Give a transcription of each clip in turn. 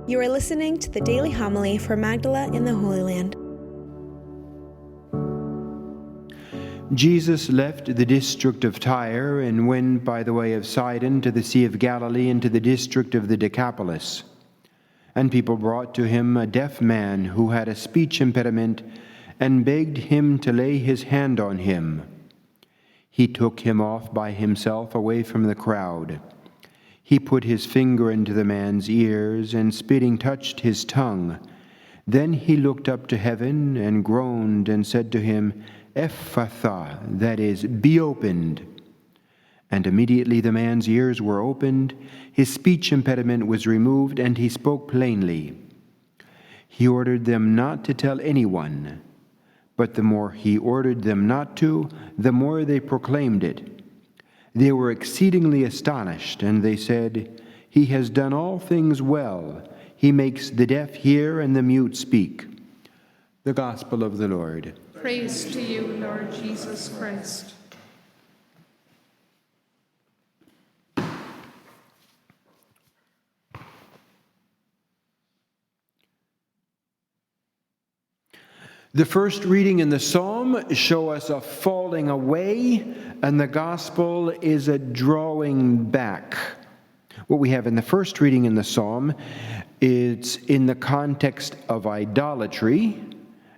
You are listening to the daily homily for Magdala in the Holy Land. Jesus left the district of Tyre and went by the way of Sidon to the Sea of Galilee into the district of the Decapolis. And people brought to him a deaf man who had a speech impediment and begged him to lay his hand on him. He took him off by himself away from the crowd. He put his finger into the man's ears and spitting touched his tongue. Then he looked up to heaven and groaned and said to him, Ephphatha, that is, be opened. And immediately the man's ears were opened, his speech impediment was removed, and he spoke plainly. He ordered them not to tell anyone, but the more he ordered them not to, the more they proclaimed it. They were exceedingly astonished, and they said, He has done all things well. He makes the deaf hear and the mute speak. The Gospel of the Lord. Praise to you, Lord Jesus Christ. The first reading in the psalm show us a falling away, and the gospel is a drawing back. What we have in the first reading in the psalm is in the context of idolatry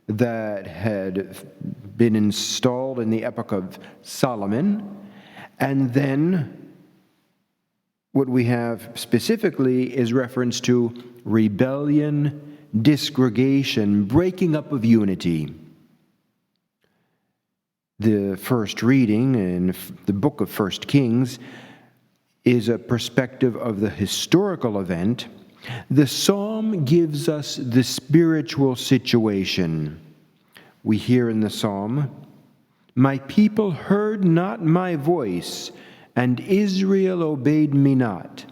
that had been installed in the epoch of Solomon, and then what we have specifically is reference to rebellion, disgregation, breaking up of unity. The first reading in the book of 1 Kings is a perspective of the historical event. The psalm gives us the spiritual situation. We hear in the psalm, My people heard not my voice, and Israel obeyed me not.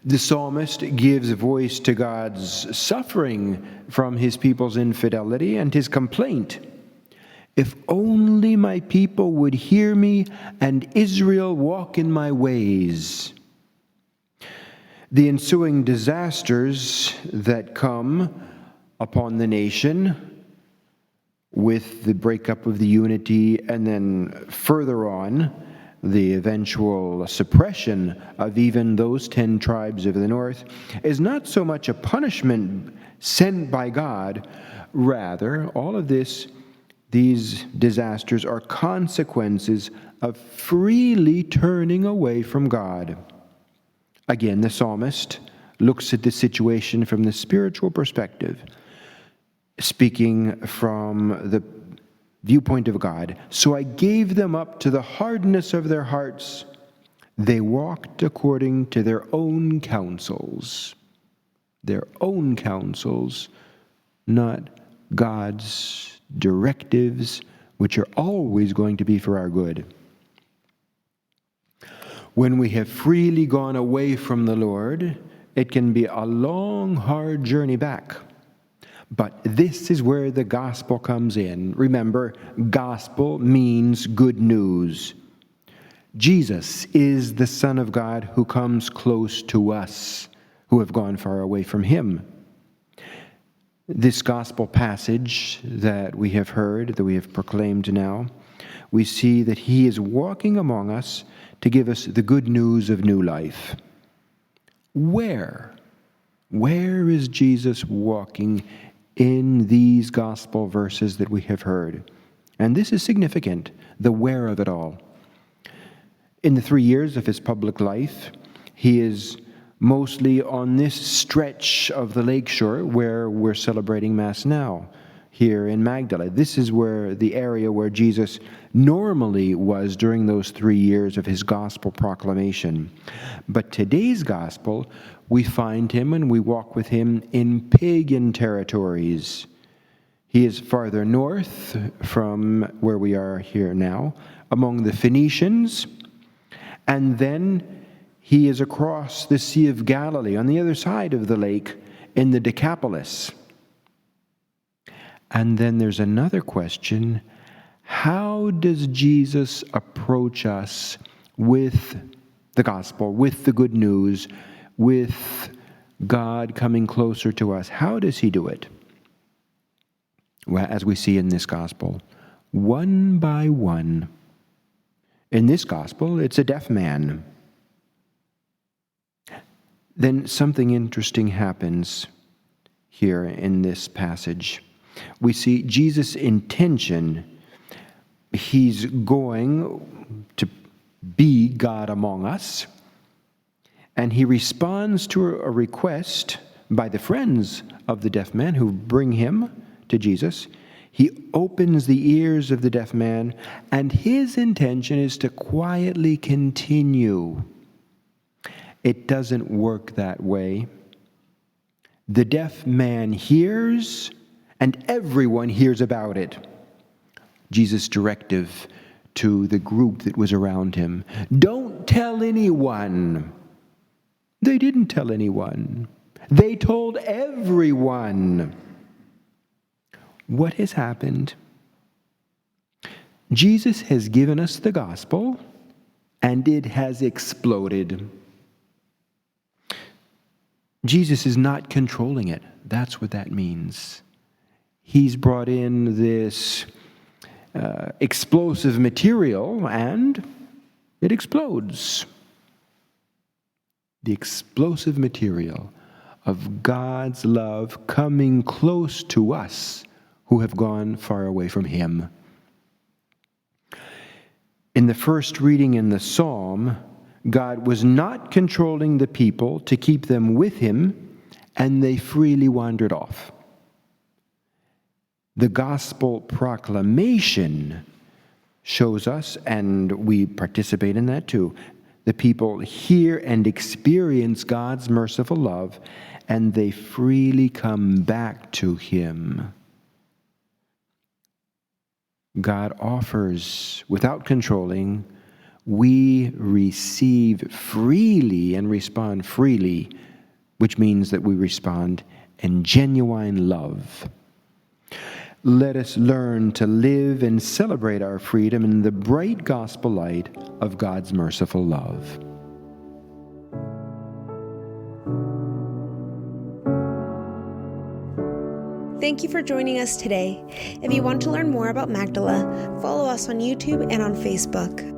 The psalmist gives voice to God's suffering from his people's infidelity and his complaint. If only my people would hear me and Israel walk in my ways. The ensuing disasters that come upon the nation with the breakup of the unity and then further on, the eventual suppression of even those 10 tribes of the north is not so much a punishment sent by God. Rather, all of these disasters are consequences of freely turning away from God. Again, the psalmist looks at the situation from the spiritual perspective, speaking from the viewpoint of God. So I gave them up to the hardness of their hearts. They walked according to their own counsels. Their own counsels, not God's directives, which are always going to be for our good. When we have freely gone away from the Lord, it can be a long, hard journey back. But this is where the gospel comes in. Remember, gospel means good news. Jesus is the Son of God who comes close to us, who have gone far away from him. This gospel passage that we have heard, that we have proclaimed now, we see that he is walking among us to give us the good news of new life. Where? Where is Jesus walking in these gospel verses that we have heard? And this is significant, the where of it all. In the 3 years of his public life, he is mostly on this stretch of the lakeshore where we're celebrating Mass now, here in Magdala. This is where the area where Jesus normally was during those 3 years of his gospel proclamation. But today's gospel, we find him and we walk with him in pagan territories. He is farther north from where we are here now, among the Phoenicians, and then he is across the Sea of Galilee, on the other side of the lake, in the Decapolis. And then there's another question. How does Jesus approach us with the gospel, with the good news, with God coming closer to us. How does he do it? Well, as we see in this gospel, one by one. In this gospel, it's a deaf man. Then something interesting happens here in this passage. We see Jesus' intention. He's going to be God among us, and he responds to a request by the friends of the deaf man who bring him to Jesus. He opens the ears of the deaf man, and his intention is to quietly continue. It doesn't work that way. The deaf man hears, and everyone hears about it. Jesus' directive to the group that was around him: don't tell anyone. They didn't tell anyone. They told everyone. What has happened? Jesus has given us the gospel, and it has exploded. Jesus is not controlling it. That's what that means. He's brought in this explosive material, and it explodes. The explosive material of God's love coming close to us who have gone far away from him. In the first reading in the psalm, God was not controlling the people to keep them with him, and they freely wandered off. The gospel proclamation shows us, and we participate in that too, the people hear and experience God's merciful love, and they freely come back to him. God offers without controlling. We receive freely and respond freely, which means that we respond in genuine love. Let us learn to live and celebrate our freedom in the bright gospel light of God's merciful love. Thank you for joining us today. If you want to learn more about Magdala, follow us on YouTube and on Facebook.